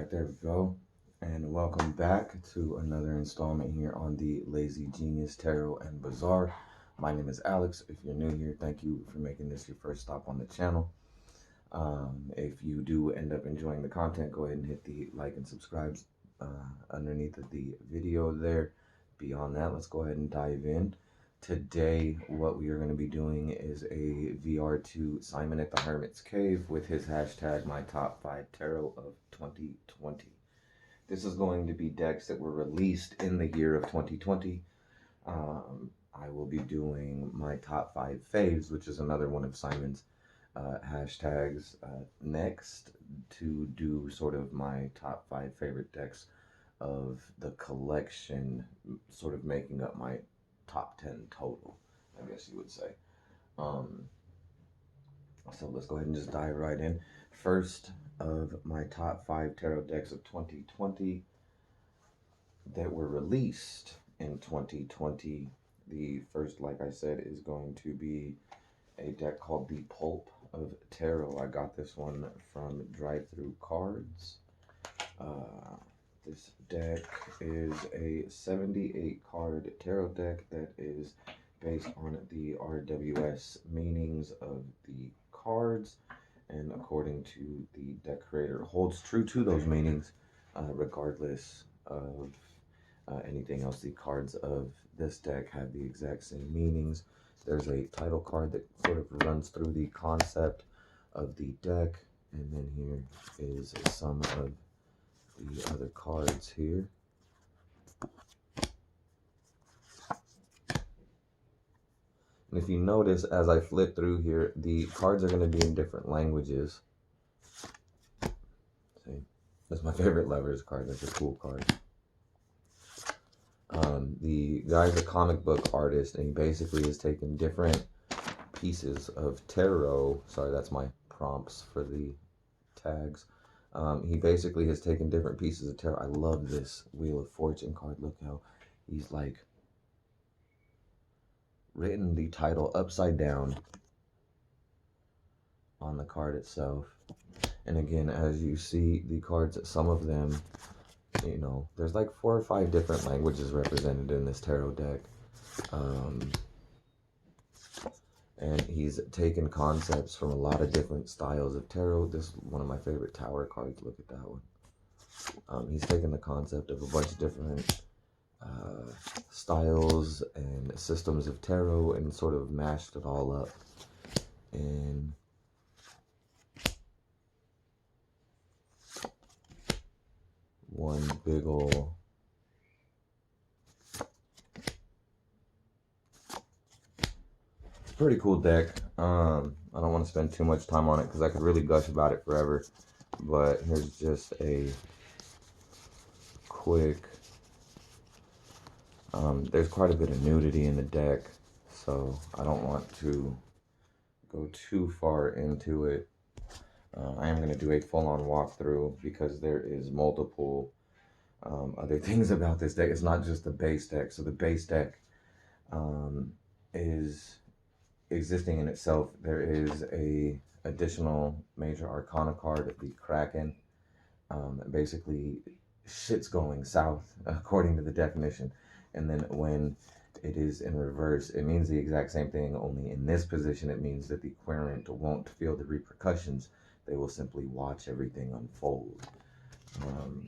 Alright, there we go. And welcome back to another installment here on the Lazy Genius Tarot and Bazaar. My name is Alex. If you're new here, thank you for making this your first stop on the channel. If you do end up enjoying the content, go ahead and hit the like and subscribe underneath of the video there. Beyond that, let's go ahead and dive in. Today, what we are going to be doing is a VR to Simon at the Hermits Cave with his hashtag My Top 5 Tarot of 2020. This is going to be decks that were released in the year of 2020. I will be doing my top 5 faves, which is another one of Simon's hashtags next, to do sort of my top 5 favorite decks of the collection, sort of making up my top 10 total, I guess you would say. So let's go ahead and just dive right in. First of my top 5 tarot decks of 2020 that were released in 2020. The first, like I said, is going to be a deck called the Pulp of Tarot. I got this one from DriveThru Cards. This deck is a 78 card tarot deck that is based on the RWS meanings of the cards, and according to the deck creator, holds true to those meanings regardless of anything else. The cards of this deck have the exact same meanings. There's a title card that sort of runs through the concept of the deck, and then here is some of the other cards here. And if you notice, as I flip through here, the cards are going to be in different languages. See, that's my favorite Lovers card. That's a cool card. The guy's a comic book artist, and he basically has taken different pieces of tarot. Sorry, that's my prompts for the tags. He basically has taken different pieces of tarot. I love this Wheel of Fortune card. Look how he's like written the title upside down on the card itself. And again, as you see the cards, some of them, you know, there's like 4 or 5 different languages represented in this tarot deck. And he's taken concepts from a lot of different styles of tarot. This is one of my favorite Tower cards. Look at that one. He's taken the concept of a bunch of different styles and systems of tarot and sort of mashed it all up in one big ol' pretty cool deck. I don't want to spend too much time on it because I could really gush about it forever, but here's just a quick there's quite a bit of nudity in the deck, so I don't want to go too far into it. I am going to do a full-on walkthrough because there is multiple other things about this deck. It's not just the base deck. So the base deck is existing in itself. There is a additional major arcana card, the Kraken. Basically, shit's going south according to the definition. And then when it is in reverse, it means the exact same thing, only in this position it means that the querent won't feel the repercussions. They will simply watch everything unfold.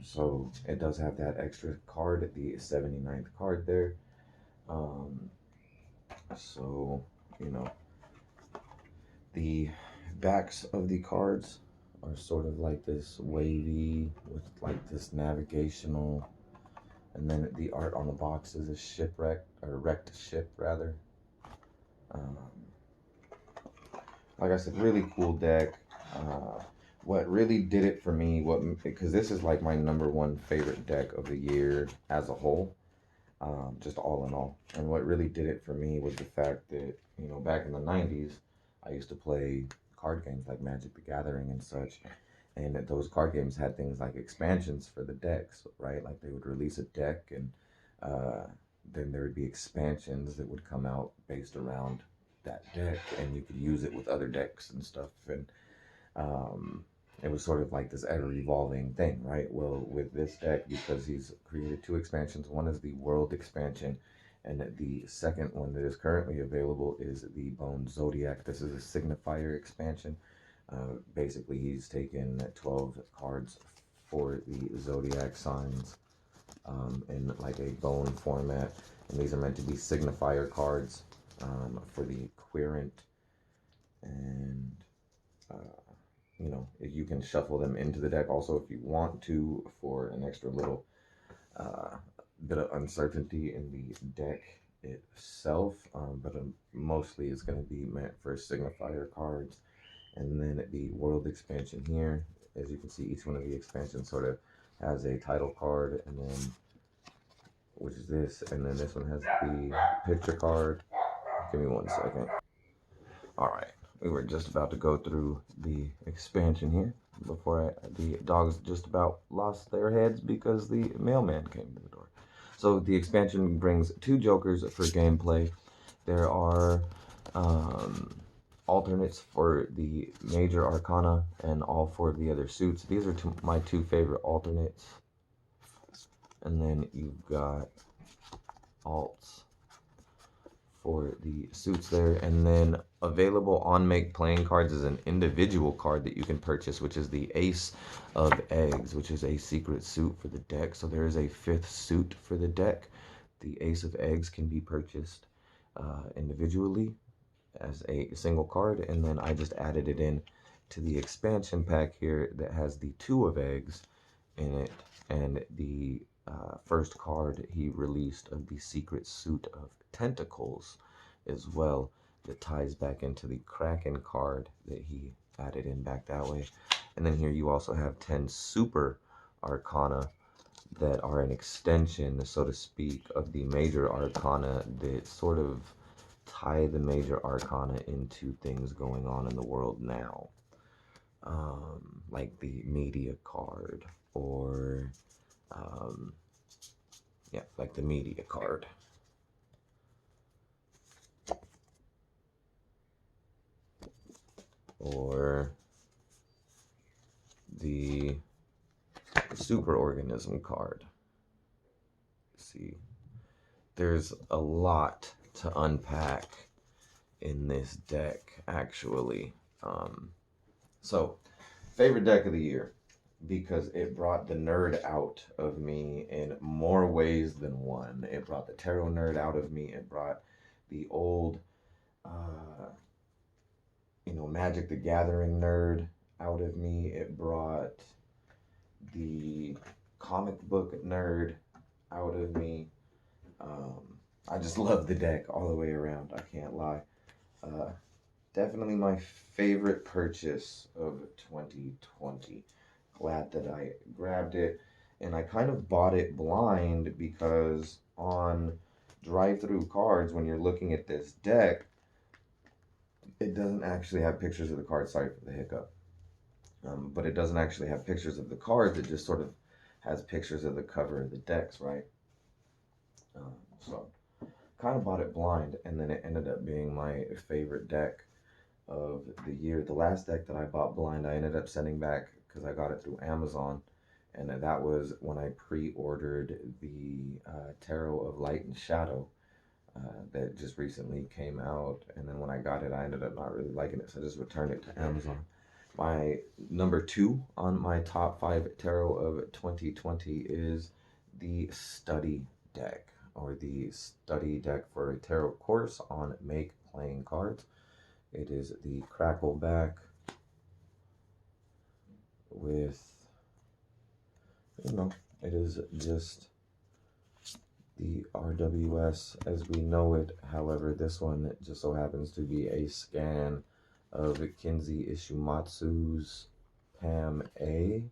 So it does have that extra card, the 79th card there. So, you know, the backs of the cards are sort of like this wavy with like this navigational, and then the art on the box is a shipwreck, or wrecked ship rather. Like I said, really cool deck. What really did it for me, because this is like my #1 favorite deck of the year as a whole, just all in all. And what really did it for me was the fact that, you know, back in the 90s, I used to play card games like Magic the Gathering and such. And those card games had things like expansions for the decks, right? Like they would release a deck, and then there would be expansions that would come out based around that deck, and you could use it with other decks and stuff. And it was sort of like this ever-evolving thing, right? Well, with this deck, because he's created two expansions, one is the World expansion, and the second one that is currently available is the Bone Zodiac. This is a signifier expansion. Basically, he's taken 12 cards for the Zodiac signs in like a bone format, and these are meant to be signifier cards for the Querent, and you know, if you can shuffle them into the deck also if you want to, for an extra little uh, bit of uncertainty in the deck itself, but mostly it's going to be meant for signifier cards. And then the World expansion here, as you can see, each one of the expansions sort of has a title card, and then, which is this, and then this one has the picture card. Give me 1 second. All right, we were just about to go through the expansion here before the dogs just about lost their heads because the mailman came to the door. So the expansion brings 2 jokers for gameplay. There are alternates for the major arcana and all 4 of the other suits. These are my 2 favorite alternates. And then you've got alts for the suits there, and then available on Make playing cards is an individual card that you can purchase, which is the Ace of Eggs, which is a secret suit for the deck. So there is a 5th suit for the deck. The Ace of Eggs can be purchased individually as a single card, and then I just added it in to the expansion pack here that has the 2 of Eggs in it, and the first card he released of the secret suit of Tentacles as well, that ties back into the Kraken card that he added in back that way. And then here you also have 10 super arcana that are an extension, so to speak, of the major arcana that sort of tie the major arcana into things going on in the world now. Like the media card, or yeah, like the media card. Or the superorganism card. See, there's a lot to unpack in this deck, actually. So, favorite deck of the year, because it brought the nerd out of me in more ways than one. It brought the tarot nerd out of me. It brought the old, you know, Magic the Gathering nerd out of me. It brought the comic book nerd out of me. I just love the deck all the way around. I can't lie. Definitely my favorite purchase of 2020. Glad that I grabbed it. And I kind of bought it blind because on DriveThru Cards, when you're looking at this deck, it doesn't actually have pictures of the cards. Sorry for the hiccup. But it doesn't actually have pictures of the cards. It just sort of has pictures of the cover of the decks, right? So kind of bought it blind, and then it ended up being my favorite deck of the year. The last deck that I bought blind, I ended up sending back because I got it through Amazon, and that was when I pre-ordered the Tarot of Light and Shadow that just recently came out. And then when I got it, I ended up not really liking it, so I just returned it to Amazon. My number 2 on my top 5 tarot of 2020 is the Study deck, or the Study deck for a tarot course on Make playing cards. It is the crackle back with, you know, it is just the RWS as we know it. However, this one just so happens to be a scan of Kinsey Ishimatsu's Pam A.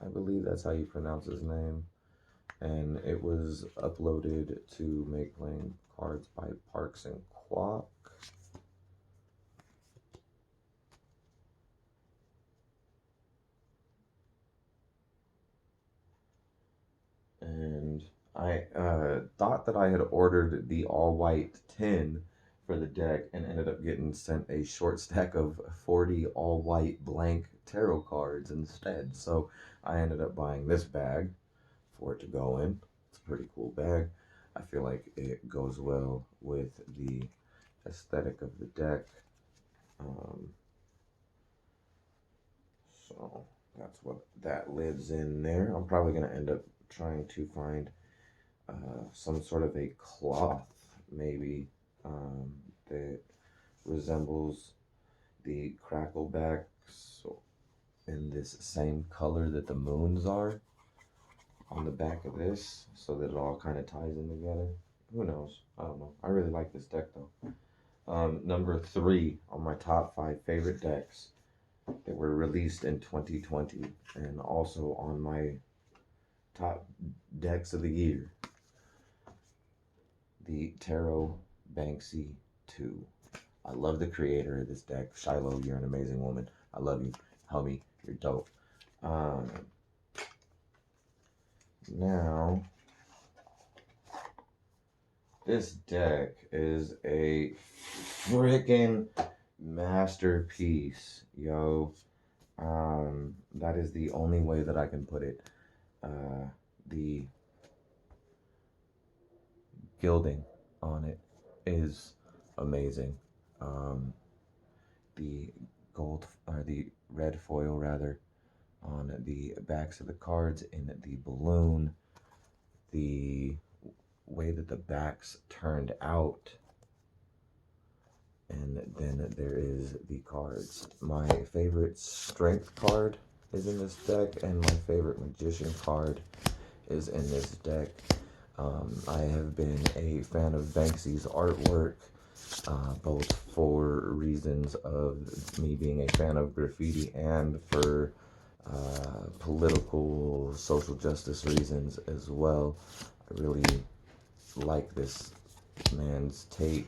I believe that's how you pronounce his name. And it was uploaded to Make Playing Cards by Parks and Quack. And I thought that I had ordered the all-white tin for the deck and ended up getting sent a short stack of 40 all white blank tarot cards instead. So I ended up buying this bag for it to go in. It's a pretty cool bag. I feel like it goes well with the aesthetic of the deck. So that's what that lives in there. I'm probably going to end up trying to find some sort of a cloth, maybe, that resembles the cracklebacks in this same color that the moons are on the back of this, so that it all kind of ties in together. Who knows? I don't know. I really like this deck though. Number 3 on my top 5 favorite decks that were released in 2020, and also on my top decks of the year, the Tarot Banksy 2. I love the creator of this deck. Shiloh, you're an amazing woman. I love you. Homie, you're dope. Now, this deck is a freaking masterpiece, yo. That is the only way that I can put it. The gilding on it is amazing. The gold, or the red foil rather, on the backs of the cards in the balloon, the way that the backs turned out, and then there is the cards. My favorite strength card is in this deck, and my favorite magician card is in this deck. I have been a fan of Banksy's artwork, both for reasons of me being a fan of graffiti and for political, social justice reasons as well. I really like this man's take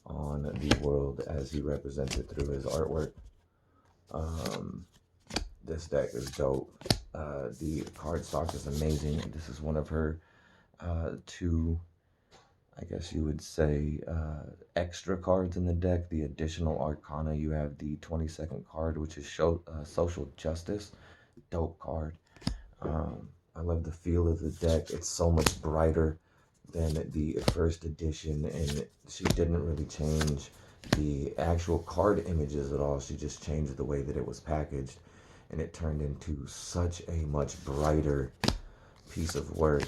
on the world as he represents it through his artwork. This deck is dope. The card stock is amazing. This is one of her 2, I guess you would say, extra cards in the deck. The additional arcana, you have the 22nd card, which is social justice. Dope card. I love the feel of the deck. It's so much brighter than the first edition, and she didn't really change the actual card images at all. She just changed the way that it was packaged, and it turned into such a much brighter piece of work.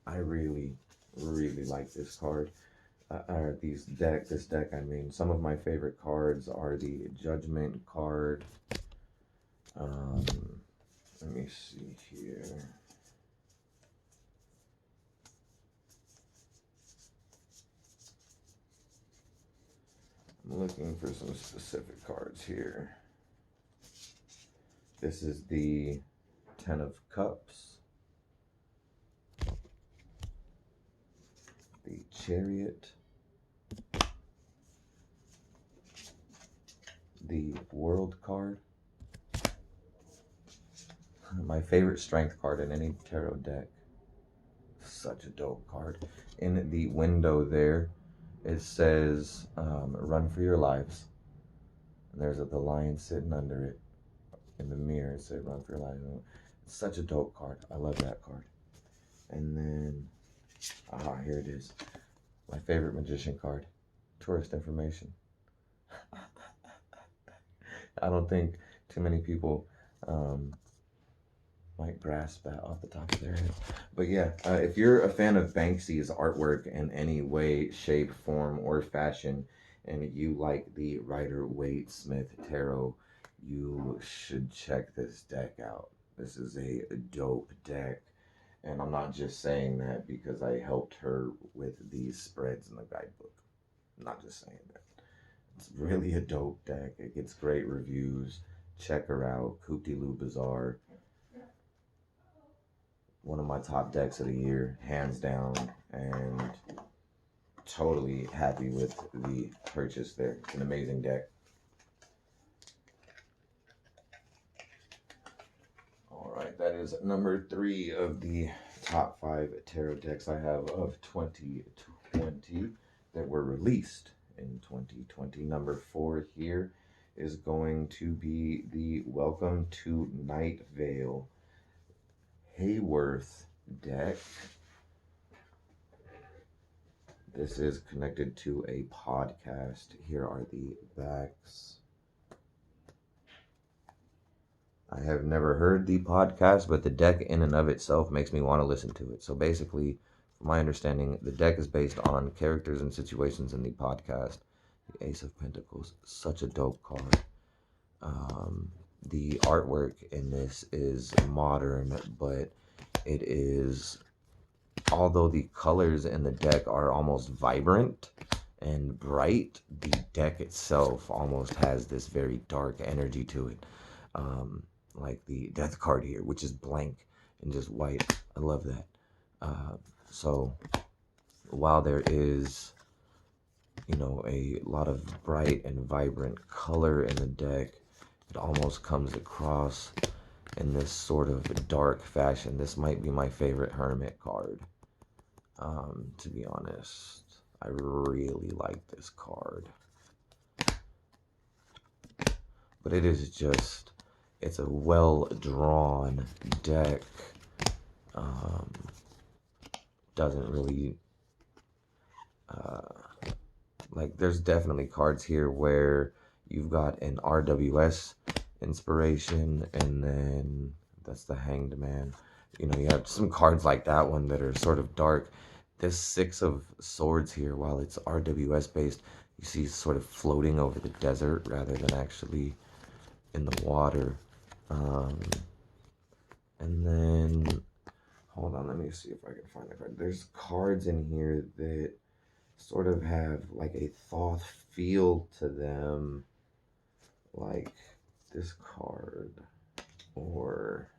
I really, really like this card. This deck, I mean. Some of my favorite cards are the Judgment card. Let me see here. I'm looking for some specific cards here. This is the 10 of Cups, the Chariot, the World card. My favorite strength card in any tarot deck. Such a dope card. In the window there, it says, run for your lives. And there's the lion sitting under it. In the mirror, it said, run for your lives. It's such a dope card. I love that card. And then, here it is. My favorite magician card. Tourist information. I don't think too many people might grasp that off the top of their head. But yeah, if you're a fan of Banksy's artwork in any way, shape, form, or fashion, and you like the Rider-Waite-Smith Tarot, you should check this deck out. This is a dope deck. And I'm not just saying that because I helped her with these spreads in the guidebook. I'm not just saying that. It's really a dope deck. It gets great reviews. Check her out. Coop-de-Loo Bazaar. One of my top decks of the year, hands down, and totally happy with the purchase there. It's an amazing deck. All right, that is number 3 of the top 5 tarot decks I have of 2020. 2020 that were released in 2020. Number 4 here is going to be the Welcome to Night Vale Hayworth deck. This is connected to a podcast. Here are the backs. I have never heard the podcast, but the deck in and of itself makes me want to listen to it. So basically, from my understanding, the deck is based on characters and situations in the podcast. The Ace of Pentacles, such a dope card. The artwork in this is modern, but it is, although the colors in the deck are almost vibrant and bright, the deck itself almost has this very dark energy to it. Like the death card here, which is blank and just white. I love that. So while there is, you know, a lot of bright and vibrant color in the deck, it almost comes across in this sort of dark fashion. This might be my favorite Hermit card, to be honest. I really like this card. But it is just, it's a well-drawn deck. Doesn't really, like, there's definitely cards here where you've got an RWS inspiration, and then that's the Hanged Man. You know, you have some cards like that one that are sort of dark. This Six of Swords here, while it's RWS based, you see sort of floating over the desert rather than actually in the water. And then, hold on, let me see if I can find the card. There's cards in here that sort of have like a Thoth feel to them, like this card, or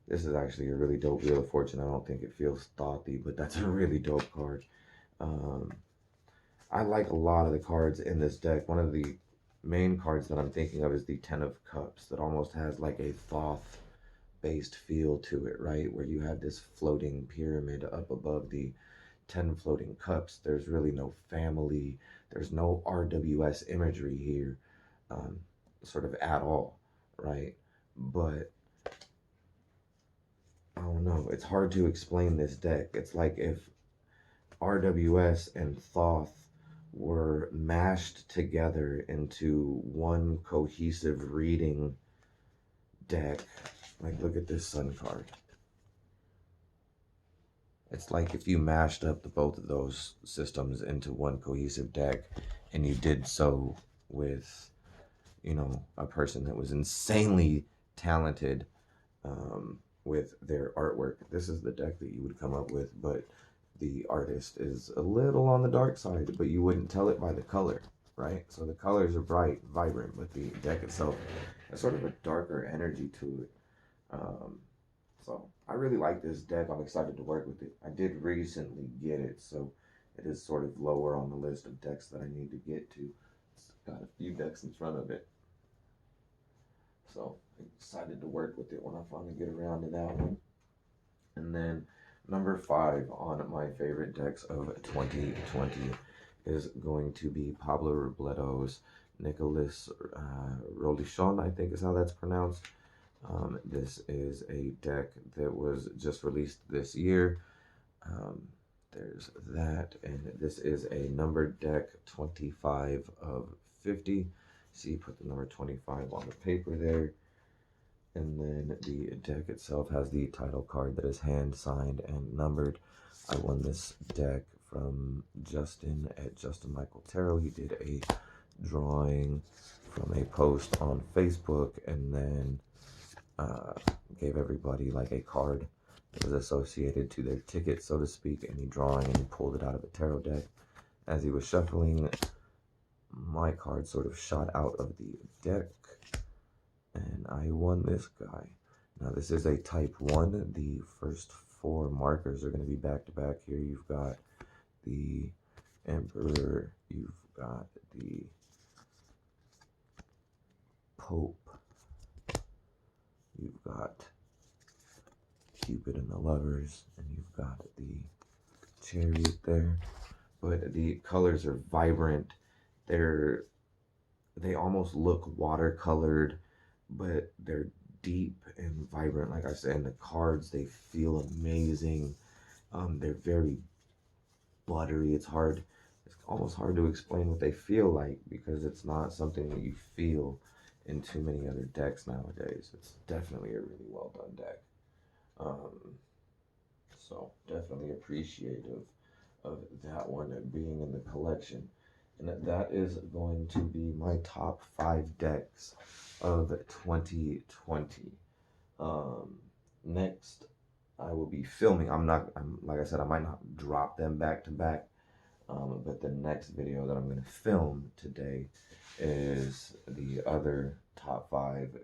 this is actually a really dope Wheel of Fortune. I don't think it feels Thothy, but that's a really dope card. I like a lot of the cards in this deck. One of the main cards that I'm thinking of is the Ten of Cups, that almost has like a Thoth based feel to it, right? Where you have this floating pyramid up above the 10 floating cups. There's really no family. There's no RWS imagery here, sort of at all, right? But I don't know. It's hard to explain this deck. It's like if RWS and Thoth were mashed together into one cohesive reading deck. Like, look at this Sun card. It's like if you mashed up both of those systems into one cohesive deck, and you did so with, you know, a person that was insanely talented with their artwork. This is the deck that you would come up with, but the artist is a little on the dark side, but you wouldn't tell it by the color, right? So the colors are bright, vibrant, but the deck itself has sort of a darker energy to it. So I really like this deck. I'm excited to work with it. I did recently get it, so it is sort of lower on the list of decks that I need to get to. It's got a few decks in front of it. So I'm excited to work with it when I finally get around to that one. And then number 5 on my favorite decks of 2020 is going to be Pablo Robleto's Nicholas Rolly Shawn, I think is how that's pronounced. This is a deck that was just released this year. There's that, and this is a numbered deck, 25 of 50. See, put the number 25 on the paper there. And then the deck itself has the title card that is hand signed and numbered. I won this deck from Justin at Justin Michael Tarot. He did a drawing from a post on Facebook, and then gave everybody like a card that was associated to their ticket, so to speak, any drawing, and he pulled it out of a tarot deck. As he was shuffling, my card sort of shot out of the deck, and I won this guy. Now this is a type 1. The first 4 markers are going to be back to back here. You've got the Emperor, you've got the Pope, you've got Cupid and the Lovers, and you've got the Chariot there. But the colors are vibrant. They almost look watercolored, but they're deep and vibrant. Like I said, and the cards, they feel amazing. They're very buttery. It's almost hard to explain what they feel like because it's not something that you feel in too many other decks nowadays. It's definitely a really well done deck. Um, so definitely appreciative of that one being in the collection. And that is going to be my top 5 decks of 2020. Next, I will be filming. Like I said, I might not drop them back to back. But the next video that I'm going to film today is the other top 5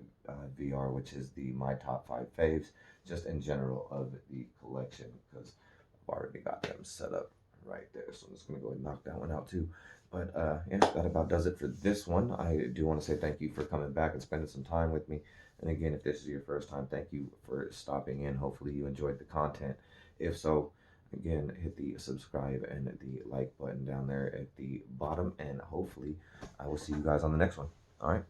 VR, which is my top 5 faves, just in general of the collection, because I've already got them set up right there. So I'm just going to go and knock that one out too. But yeah, that about does it for this one. I do want to say thank you for coming back and spending some time with me. And again, if this is your first time, thank you for stopping in. Hopefully you enjoyed the content. If so, again, hit the subscribe and the like button down there at the bottom. And hopefully I will see you guys on the next one. All right.